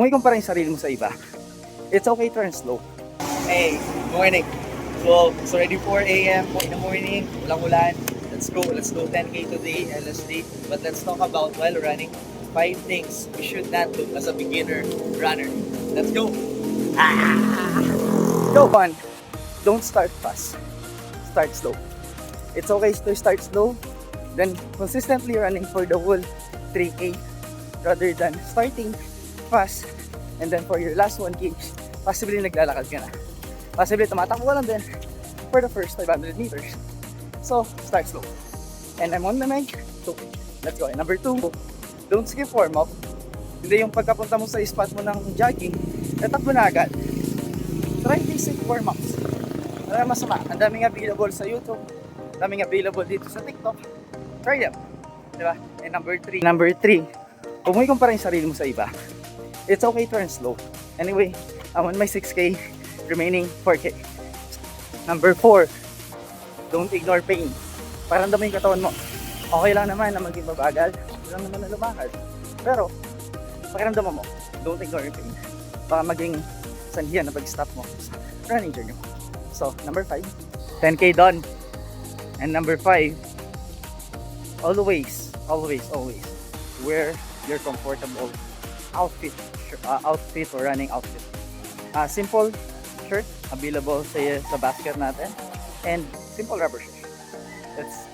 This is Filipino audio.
Kung ikumpara yung sarili mo sa iba, it's okay to run slow. Hey, morning. So, it's already 4 a.m. in the morning. Ulang-ulan. Let's go 10K today, LSD. But let's talk about while running, 5 things we should not do as a beginner runner. Let's go. Go on! Don't start fast. Start slow. It's okay to start slow, then consistently running for the whole 3K rather than starting fast and then for your last 1K, possibly naglalakad ka na. Possibly tumatakbo ka lang din for the first 500 meters. So, start slow. And I'm on the mic. So, let's go. And number 2, don't skip warm-up. Hindi yung pagkapunta mo sa spot mo ng jogging, tatakbo na agad. Try basic warm-ups. Wala masama. Ang daming available sa YouTube. Ang daming available dito sa TikTok. Try them. Diba? And number 3, kung mo ikumpara yung sarili mo sa iba, it's okay to run slow. Anyway, I'm on my 6K, remaining 4K. Number 4, don't ignore pain. Paramdaman yung katawan mo. Okay lang naman na maging mabagal. Okay lang naman na lumakad. Pero, pakiramdaman mo, don't ignore your pain. Baka maging sandiyan na pag-stop mo sa running journey mo. So, number 5, 10K done. And number 5, always wear your comfortable outfit or running outfit. Simple shirt available sa basket natin and simple rubber shoes. That's